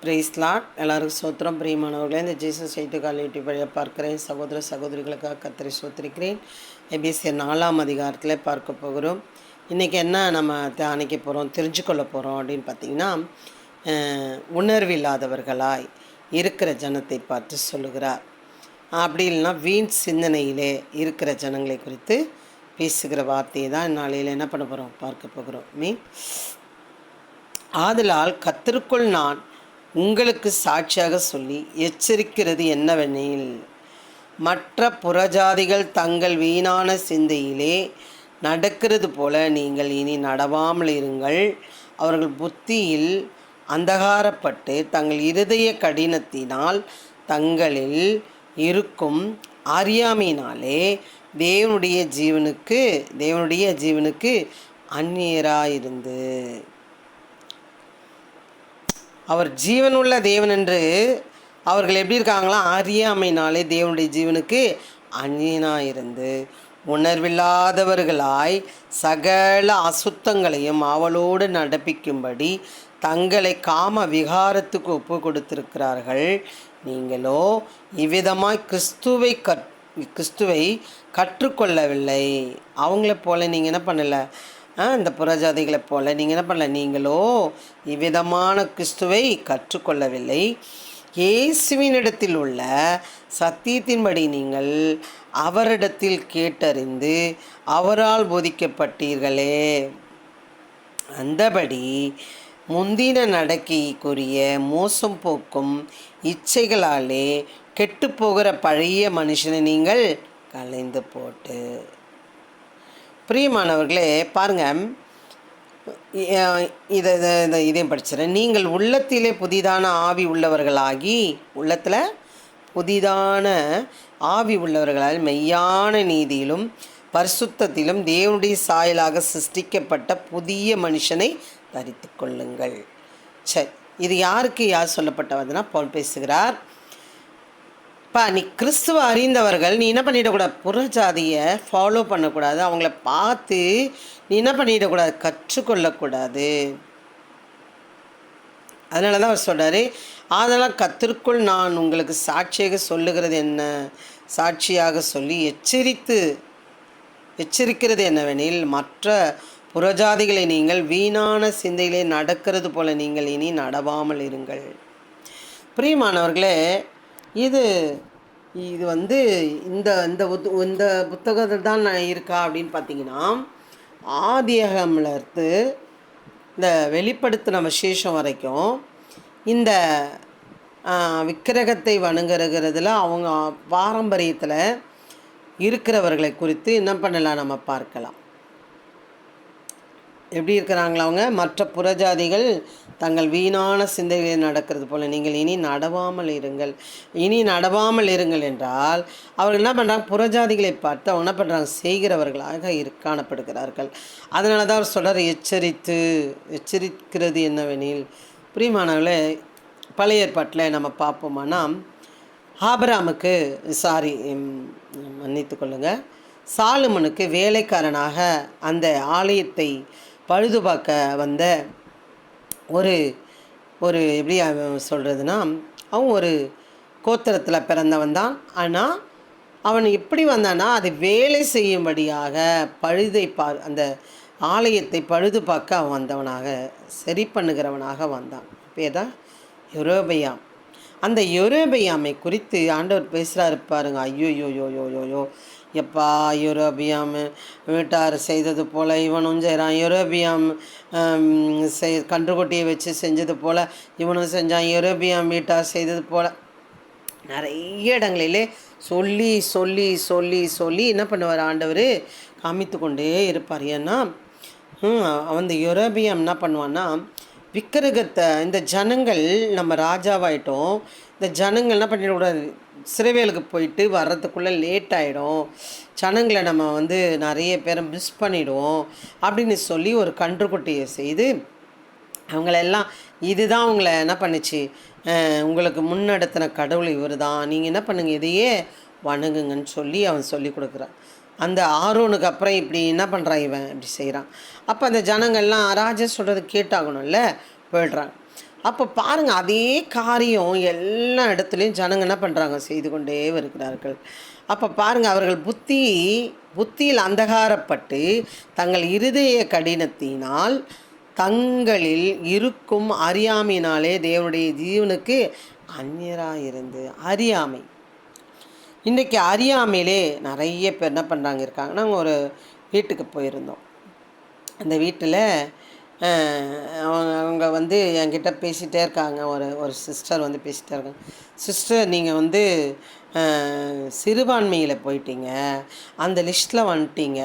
Price Lord. எல்லாருக்கும் சோத்திரம். பிரியமானவர்களே, இந்த ஜீசஸ் செய்திகள் யூடியூப் வழியாக பார்க்கிறேன் சகோதர சகோதரிகளுக்காக கர்த்தரை சோத்திரிக்கிறேன். எபேசியர் 4ஆம் அதிகாரத்தில் பார்க்க போகிறோம். இன்றைக்கி என்ன நம்ம தியானிக்க போகிறோம், தெரிஞ்சுக்கொள்ள போகிறோம் அப்படின்னு பார்த்திங்கன்னா, உணர்வில்லாதவர்களாய் இருக்கிற ஜனத்தை பார்த்து சொல்லுகிறார். அப்படி இல்லைன்னா வீண் சிந்தனையிலே இருக்கிற ஜனங்களை குறித்து பேசுகிற வார்த்தையை தான் நாளையில் என்ன பண்ண போகிறோம், பார்க்க போகிறோம். ஆதலால் கர்த்தருக்குள் நான் உங்களுக்கு சாட்சியாக சொல்லி எச்சரிக்கிறது என்னவெனில், மற்ற புறஜாதிகள் தங்கள் வீணான சிந்தையிலே நடக்கிறது போல நீங்கள் இனி நடவாமல் இருங்கள். அவர்கள் புத்தியில் அந்தகாரப்பட்டு தங்கள் இருதய கடினத்தினால் தங்களில் இருக்கும் அறியாமையினாலே தேவனுடைய ஜீவனுக்கு அந்நியராயிருந்து, அவர் ஜீவனுள்ள தேவன் என்று அவர்கள் எப்படி இருக்காங்களாம், அறியாமையினாலே தேவனுடைய ஜீவனுக்கு அந்நியனாயிருந்து உணர்வில்லாதவர்களாய் சகல அசுத்தங்களையும் அவளோடு நடப்பிக்கும்படி தங்களை காம விகாரத்துக்கு ஒப்பு கொடுத்திருக்கிறார்கள். நீங்களோ இவ்விதமாய் கிறிஸ்துவை கற்றுக்கொள்ளவில்லை. அவங்கள போல நீங்கள் என்ன பண்ணலை, இந்த புறஜாதிகளை போல் நீங்கள் என்ன பண்ணல, நீங்களோ இவ்விதமான கிறிஸ்துவை கற்றுக்கொள்ளவில்லை. இயேசுவினிடத்தில் உள்ள சத்தியத்தின்படி நீங்கள் அவரிடத்தில் கேட்டறிந்து அவரால் போதிக்கப்பட்டீர்களே. அந்தபடி முந்தின நடக்கைக்குரிய மோசம் போக்கும் இச்சைகளாலே கெட்டுப்போகிற பழைய மனுஷனை நீங்கள் கலைந்து போட்டு. பிரியமானவர்களே, பாருங்கள், இதையும் படிச்சிடறேன். நீங்கள் உள்ளத்திலே புதிதான ஆவி உள்ளவர்களாகி, உள்ளத்தில் புதிதான ஆவி உள்ளவர்களால் மெய்யான நீதியிலும் பரிசுத்தத்திலும் தேவனுடைய சாயலாக சிருஷ்டிக்கப்பட்ட புதிய மனுஷனை தரித்து கொள்ளுங்கள். சரி, இது யார் சொல்லப்பட்டவதுன்னா பவுல் பேசுகிறார். நீ கிறிஸ்துவ அறிந்தவர்கள், நீ என்ன பண்ணிடக்கூடாது, புறஜாதியை ஃபாலோ பண்ணக்கூடாது, அவங்கள பார்த்து நீ என்ன பண்ணிடக்கூடாது, கற்றுக்கொள்ளக்கூடாது. அதனால தான் அவர் சொல்கிறார், அதெல்லாம் கர்த்தருக்குள் நான் உங்களுக்கு சாட்சியாக சொல்லுகிறது என்ன, சாட்சியாக சொல்லி எச்சரிக்கிறது என்னவெனில், மற்ற புறஜாதிகளை நீங்கள் வீணான சிந்தையிலே நடக்கிறது போல நீங்கள் இனி நடவாமல் இருங்கள். பிரியமானவர்களே, இது இந்த இந்த புத்தகத்தில் தான் இருக்கா அப்படின்னு பார்த்தீங்கன்னா, ஆதியாகமத்திலிருந்து இந்த வெளிப்படுத்தின விசேஷம் வரைக்கும் இந்த விக்கிரகத்தை வணங்குறதுல அவங்க பாரம்பரியத்தில் இருக்கிறவர்களை குறித்து என்ன பண்ணலாம், நம்ம பார்க்கலாம். எப்படி இருக்கிறாங்களா அவங்க, மற்ற புறஜாதிகள் தங்கள் வீணான சிந்தைகளில் நடக்கிறது போல் நீங்கள் இனி நடவாமல் இருங்கள் என்றால், அவர்கள் என்ன பண்ணுறாங்க, புறஜாதிகளை பார்த்து அவங்க என்ன பண்ணுறாங்க, செய்கிறவர்களாக காணப்படுகிறார்கள். அதனால தான் அவர் சொல்கிறார், எச்சரிக்கிறது என்னவெனில். பிரியமானவர்களே, பழைய ஏற்பாட்டில் நம்ம பார்ப்போமானா, ஆபிரகாமுக்கு மன்னித்து கொள்ளுங்கள், சாலமோனுக்கு வேலைக்காரனாக அந்த ஆலயத்தை பழுது பார்க்க வந்த ஒரு எப்படி சொல்கிறதுனா, அவன் ஒரு கோத்திரத்தில் பிறந்தவன் தான். ஆனால் அவன் எப்படி வந்தான்னா, அது வேலை செய்யும்படியாக அந்த ஆலயத்தை பழுது பார்க்க அவன் வந்தவனாக, சரி பண்ணுகிறவனாக வந்தான். பேர் தான் யெரொபெயாம். அந்த யெரொபெயாமை குறித்து ஆண்டவர் பேசுகிறாரு பாருங்க. ஐயோ எப்பா, யெரொபெயாம் வீட்டார் செய்தது போல் இவனும் செய்கிறான், யெரொபெயாம் கன்றுக்குட்டியை வச்சு செஞ்சது போல் இவனும் செஞ்சான், யெரொபெயாம் வீட்டார் செய்தது போல் நிறைய இடங்களிலே சொல்லி சொல்லி சொல்லி சொல்லி என்ன பண்ணுவார், ஆண்டவர் காமித்து கொண்டே இருப்பார். ஏன்னா அந்த யெரொபெயாம் என்ன பண்ணுவான்னா, விக்கிரகத்தை இந்த ஜனங்கள், நம்ம ராஜாவாயிட்டோம், இந்த ஜனங்கள் என்ன பண்ணிடக்கூடாது, சிறைவேலுக்கு போயிட்டு வர்றதுக்குள்ளே லேட் ஆகிடும், ஜனங்களை நம்ம நிறைய பேரை மிஸ் பண்ணிவிடுவோம் அப்படின்னு சொல்லி ஒரு கன்றுக்குட்டியை செய்து அவங்களெல்லாம், இதுதான் அவங்கள என்ன பண்ணிச்சு, உங்களுக்கு முன்னெடுத்தின கடவுள் இவர் தான், நீங்கள் என்ன பண்ணுங்கள், இதையே வணங்குங்கன்னு சொல்லி அவன் சொல்லி கொடுக்குறான். அந்த ஆரோனுக்கு அப்புறம் இப்படி என்ன பண்ணுறான், இவன் இப்படி செய்கிறான். அப்போ அந்த ஜனங்கள்லாம் ராஜா சொல்கிறது கேட்டாகணும்ல, போயிடுறாங்க. அப்போ பாருங்கள், அதே காரியம் எல்லா இடத்துலையும் ஜனங்க என்ன பண்ணுறாங்க, செய்து கொண்டே வருகிறார்கள். அப்போ பாருங்கள், அவர்கள் புத்தியில் அந்தகாரப்பட்டு தங்கள் இருதய கடினத்தினால் தங்களில் இருக்கும் அறியாமையினாலே தேவனுடைய ஜீவனுக்கு அந்நியராயிருந்து. அறியாமை, இன்றைக்கி அறியாமையிலே நிறைய பேர் என்ன பண்ணுறாங்க இருக்காங்க. நாங்கள் ஒரு வீட்டுக்கு போயிருந்தோம். அந்த வீட்டில் அவங்க வந்து என்கிட்ட பேசிகிட்டே இருக்காங்க. ஒரு சிஸ்டர் வந்து பேசிகிட்டே இருக்காங்க. சிஸ்டர், நீங்கள் வந்து சிறுபான்மையில் போயிட்டீங்க, அந்த லிஸ்ட்டில் வந்துட்டீங்க.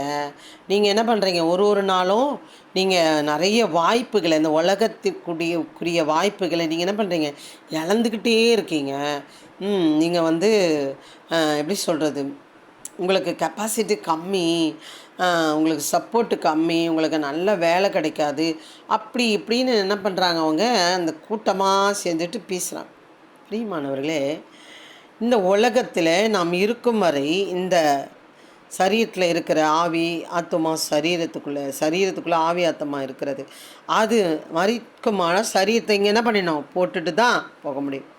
நீங்கள் என்ன பண்ணுறீங்க, ஒரு நாளும் நீங்கள் நிறைய வாய்ப்புகளை, இந்த உலகத்திற்குரிய வாய்ப்புகளை நீங்கள் என்ன பண்ணுறீங்க, இழந்துக்கிட்டே இருக்கீங்க. நீங்கள் வந்து எப்படி சொல்கிறது, உங்களுக்கு கெப்பாசிட்டி கம்மி, உங்களுக்கு சப்போர்ட்டு கம்மி, உங்களுக்கு நல்ல வேலை கிடைக்காது, அப்படி இப்படின்னு என்ன பண்ணுறாங்க அவங்க, அந்த கூட்டமாக சேர்ந்துட்டு பேசுகிறாங்க. பிரியமானவர்களே, இந்த உலகத்தில் நாம் இருக்கும் வரை இந்த சரீரத்தில் இருக்கிற ஆவி ஆத்மா சரீரத்துக்குள்ளே ஆவி ஆத்மா இருக்கிறது. அது மறிக்குமான சரீரத்தை இங்கே என்ன பண்ணிடணும், போட்டுட்டு தான் போக முடியும்.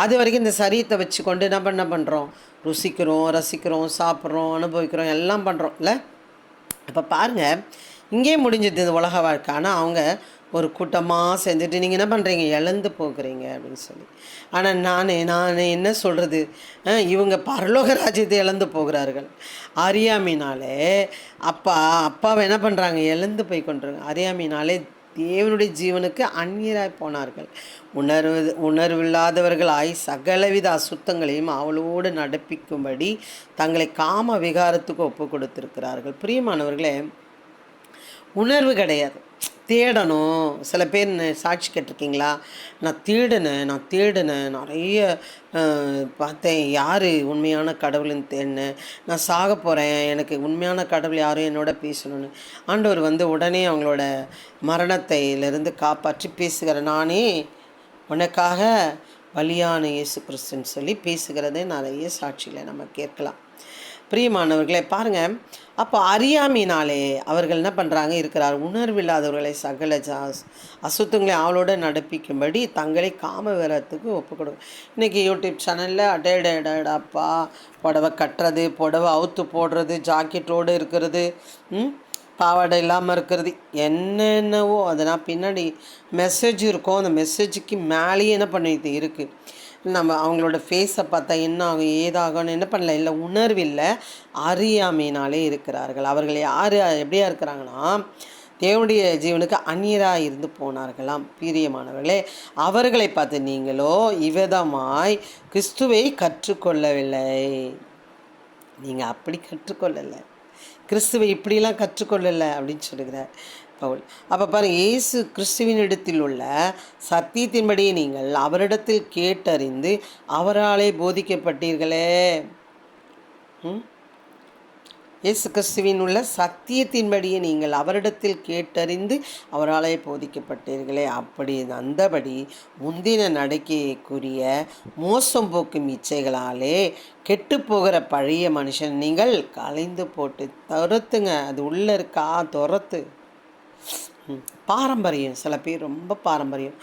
அது வரைக்கும் இந்த சரீரத்தை வச்சு கொண்டு என்ன பண்ணுறோம், ருசிக்கிறோம், ரசிக்கிறோம், சாப்பிட்றோம், அனுபவிக்கிறோம், எல்லாம் பண்ணுறோம் இல்லை. இப்போ பாருங்கள், இங்கே முடிஞ்சது இந்த உலக வாழ்க்கை. ஆனால் அவங்க ஒரு கூட்டமாக சேர்ந்துட்டு நீங்கள் என்ன பண்ணுறீங்க, இழந்து போகிறீங்க அப்படின்னு சொல்லி. ஆனால் நான் என்ன சொல்கிறது, இவங்க பரலோக ராஜ்யத்தை இழந்து போகிறார்கள். அறியாமையினாலே அப்பாவை என்ன பண்ணுறாங்க, இழந்து போய் கொண்டிருக்காங்க. அறியாமையினாலே தேவனுடைய ஜீவனுக்கு அந்நியராய் போனார்கள். உணர்வில்லாதவர்களாய் சகலவித அசுத்தங்களையும் அவளோடு நடப்பிக்கும்படி தங்களை காம விகாரத்துக்கு ஒப்பு கொடுத்திருக்கிறார்கள். பிரியமானவர்களே, உணர்வு கிடையாது, தேடணும். சில பேர் சாட்சி கேட்டிருக்கீங்களா, நான் தேடினேன் நிறைய பார்த்தேன், யார் உண்மையான கடவுள்னு தேடினேன், நான் சாக போகிறேன், எனக்கு உண்மையான கடவுள் யாரும் என்னோட பேசணும்னு. ஆண்டவர் வந்து உடனே அவங்களோட மரணத்திலிருந்து காப்பாற்றி பேசுகிற, நானே உனக்காக பலியான இயேசு கிறிஸ்துன்னு சொல்லி பேசுகிறதே நிறைய சாட்சியில் நம்ம கேட்கலாம். பிரியமானவர்களே, பாருங்கள், அப்போ அறியாமையினாலே அவர்கள் என்ன பண்ணுறாங்க இருக்கிறார், உணர்வில்லாதவர்களை சகல அசுத்தங்களை அவளோட நடப்பிக்கும்படி தங்களை காம விரத்துக்கு ஒப்பு கொடுக்கும். இன்றைக்கி யூடியூப் சேனலில் அடேடாப்பா, புடவை கட்டுறது, புடவை அவுத்து போடுறது, ஜாக்கெட்டோடு இருக்கிறது, பாவாடை இல்லாமல் இருக்கிறது, என்னென்னவோ அதனால் பின்னாடி மெசேஜ் இருக்கும். அந்த மெசேஜுக்கு மேலேயே என்ன பண்ணிட்டு இருக்குது, நம்ம அவங்களோட ஃபேஸை பார்த்தா என்ன ஆகும் ஏதாகும்னு என்ன பண்ணல, இல்லை உணர்வில்லை, அறியாமையினாலே இருக்கிறார்கள். அவர்கள் யார் எப்படியா இருக்கிறாங்கன்னா, தேவனுடைய ஜீவனுக்கு அந்நியராக இருந்து போனார்களாம். பிரியமானவர்களே, அவர்களை பார்த்து நீங்களோ இவ்விதமாய் கிறிஸ்துவை கற்றுக்கொள்ளவில்லை. நீங்கள் அப்படி கற்றுக்கொள்ளலை, கிறிஸ்துவை இப்படிலாம் கற்றுக்கொள்ளலை அப்படின்னு சொல்லுகிறார் பவுல். அப்போ பாருங்கள், இயேசு கிறிஸ்துவின் இடத்தில் உள்ள சத்தியத்தின்படியே நீங்கள் அவரிடத்தில் கேட்டறிந்து அவராலே போதிக்கப்பட்டீர்களே. இயேசு கிறிஸ்துவின் உள்ள சத்தியத்தின்படியே நீங்கள் அவரிடத்தில் கேட்டறிந்து அவராலே போதிக்கப்பட்டீர்களே. அப்படி அந்தபடி முந்தின நடக்கைக்குரிய மோசம் போக்கும் இச்சைகளாலே கெட்டு போகிற பழைய மனுஷன் நீங்கள் கலைந்து போட்டு துரத்துங்க. அது உள்ளே இருக்கா, துரத்து. பாரம்பரியம், சில பேர் ரொம்ப பாரம்பரியம்.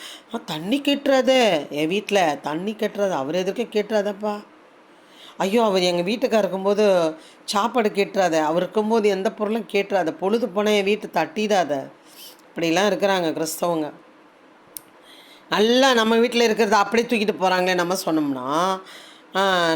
தண்ணி கெட்டுறது, என் வீட்டில் தண்ணி கெட்டுறது, அவர் எதிர்க்க கேட்டுறாதப்பா. ஐயோ, அவர் எங்கள் வீட்டுக்காக இருக்கும்போது சாப்பாடு கேட்டுறாத, அவர் இருக்கும்போது எந்த பொருளும் கேட்டுறாத, பொழுது போனால் என் வீட்டை தட்டிடாத. இப்படிலாம் இருக்கிறாங்க கிறிஸ்தவங்க. நல்லா நம்ம வீட்டில் இருக்கிறத அப்படியே தூக்கிட்டு போகிறாங்களே நம்ம சொன்னோம்னா,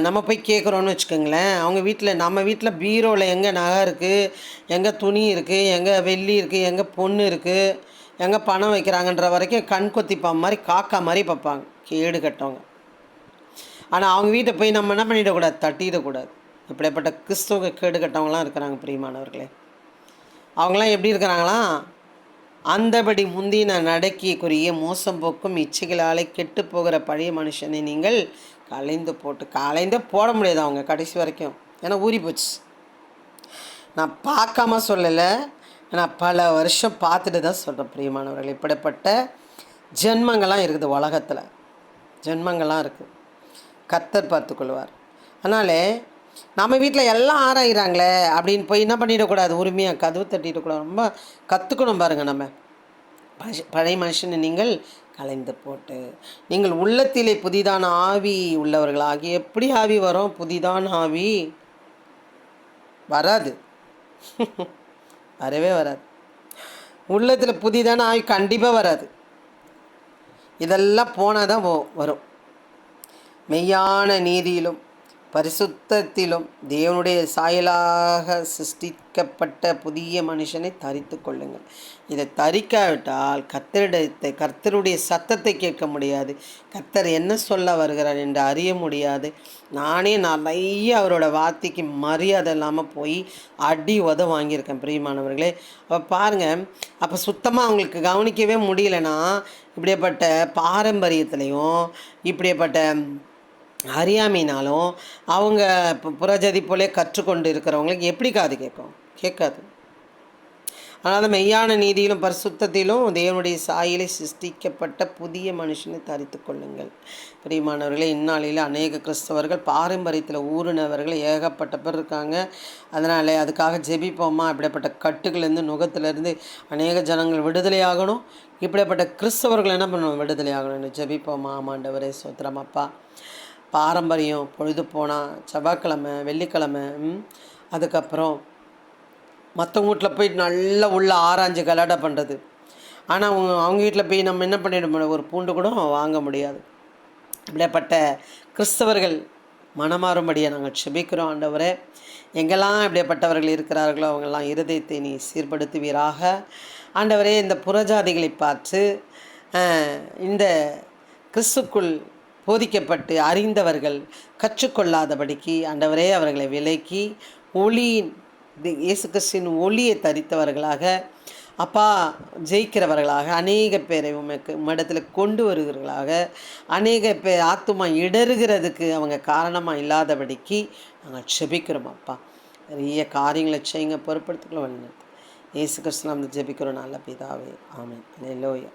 நம்ம போய் கேட்குறோன்னு வச்சுக்கோங்களேன். அவங்க வீட்டில், நம்ம வீட்டில் பீரோவில் எங்கே நகை இருக்குது, எங்கே துணி இருக்குது, எங்கே வெள்ளி இருக்குது, எங்கே பொண்ணு இருக்குது, எங்கே பணம் வைக்கிறாங்கன்ற வரைக்கும் கண் கொத்திப்பா மாதிரி காக்கா மாதிரி பார்ப்பாங்க, கேடு கட்டவங்க. ஆனால் அவங்க வீட்டை போய் நம்ம என்ன பண்ணிடக்கூடாது, தட்டிடக்கூடாது. இப்படிப்பட்ட கிறிஸ்துவ கேடு கட்டவங்களாம் இருக்கிறாங்க. பிரியமானவர்களே, அவங்களாம் எப்படி இருக்கிறாங்களாம், அந்தபடி முந்தின நடக்கைக்குரிய மோசம் போக்கும் இச்சைகளாலே கெட்டு போகிற பழைய மனுஷனை நீங்கள் கலைந்து போட முடியாது அவங்க கடைசி வரைக்கும். ஏன்னா ஊறி போச்சு. நான் பார்க்காம சொல்லலை, நான் பல வருஷம் பார்த்துட்டு தான் சொல்கிறேன். பிரியமானவர்கள், இப்படிப்பட்ட ஜென்மங்கள்லாம் இருக்குது உலகத்தில், ஜென்மங்கள்லாம் இருக்குது. கர்த்தர் பார்த்துக்கொள்வார். அதனால் நம்ம வீட்டில் எல்லாம் ஆராயிறாங்களே அப்படின்னு போய் என்ன பண்ணிடக்கூடாது, உரிமையாக கதவு தட்டிடக்கூடாது. ரொம்ப கற்றுக்கணும் பாருங்கள். நம்ம பழைய மனுஷனை நீங்கள் கலைந்து போட்டு நீங்கள் உள்ளத்திலே புதிதான ஆவி உள்ளவர்களாகி. எப்படி ஆவி வரும்? புதிதான ஆவி வராது. வரவே வராது. உள்ளத்தில் புதிதான ஆவி கண்டிப்பாக வராது. இதெல்லாம் போனால் தான் வரும். மெய்யான நீதியிலும் பரிசுத்தத்திலும் தேவனுடைய சாயலாக சிருஷ்டிக்கப்பட்ட புதிய மனுஷனை தரித்து கொள்ளுங்கள். இதை தரிக்காவிட்டால் கர்த்தருடைய சத்தத்தை கேட்க முடியாது. கர்த்தர் என்ன சொல்ல வருகிறார் என்று அறிய முடியாது. நானே நிறைய அவரோட வார்த்தைக்கு மரியாதை இல்லாமல் போய் அடி உத வாங்கியிருக்கேன் பிரியமானவர்களே. அப்போ பாருங்கள், அப்போ சுத்தமாக அவங்களுக்கு கவனிக்கவே முடியலன்னா இப்படிப்பட்ட பாரம்பரியத்துலேயும் இப்படிப்பட்ட அறியாமைனாலும் அவங்க புறஜதி போலே கற்றுக்கொண்டு இருக்கிறவங்களுக்கு எப்படி காது கேட்காது. அதனால் மெய்யான நீதியிலும் பரிசுத்தத்திலும் தேவனுடைய சாயலை சிருஷ்டிக்கப்பட்ட புதிய மனுஷனை தரித்து கொள்ளுங்கள். பிரியமானவர்களே, இந்நாளில் அநேக கிறிஸ்தவர்கள் பாரம்பரியத்தில் ஊறினவர்கள் ஏகப்பட்ட பேர் இருக்காங்க. அதனால் அதுக்காக ஜெபிப்போமா? இப்படிப்பட்ட கட்டுகளிலேருந்து நுகத்திலேருந்து அநேக ஜனங்கள் விடுதலையாகணும். இப்படிப்பட்ட கிறிஸ்தவர்கள் என்ன பண்ணணும்? விடுதலையாகணும். ஜெபிப்போமா? ஆமாண்டவரே சோத்திரம் அப்பா. பாரம்பரியம் பொழுது போனால் செவ்வாய்க்கிழமை, வெள்ளிக்கிழமை, அதுக்கப்புறம் மற்றவங்க வீட்டில் போய் நல்லா உள்ள ஆராய்ஞ்சு கலாட்டா பண்ணுறது. ஆனால் அவங்க வீட்டில் போய் நம்ம என்ன பண்ணிட முடியும்? ஒரு பூண்டு கூட வாங்க முடியாது. இப்படிப்பட்ட கிறிஸ்தவர்கள் மனமாறும்படியாக நாங்கள் செபிக்கிறோம். ஆண்டவரே, எங்கெல்லாம் இப்படிப்பட்டவர்கள் இருக்கிறார்களோ அவங்கெல்லாம் இருதயத்தை நீ சீர்படுத்துவீராக. ஆண்டவரே, இந்த புறஜாதிகளை பார்த்து இந்த கிறிஸ்துக்குள் போதிக்கப்பட்டு அறிந்தவர்கள் கற்றுக்கொள்ளாதபடிக்கு ஆண்டவரே அவர்களை விலக்கி ஒளியின் இயேசு கிறிஸ்துவின் ஒளியை தரித்தவர்களாக அப்பா ஜெயிக்கிறவர்களாக அநேக பேரை உம்மிடத்தில் கொண்டு வருகிறவர்களாக அநேக பேர் ஆத்துமா இடறுகிறதுக்கு அவங்க காரணமாக இல்லாதபடிக்கு நாங்கள் செபிக்கிறோம். அப்பா நிறைய காரியங்களை செய்யுங்க, பொறுப்படுத்திக்கலாம். வழிநடத்து. இயேசு கிறிஸ்து நாமத்தில் ஜெபிக்கிறோம் நல்ல பிதாவே. ஆமென். அல்லேலூயா.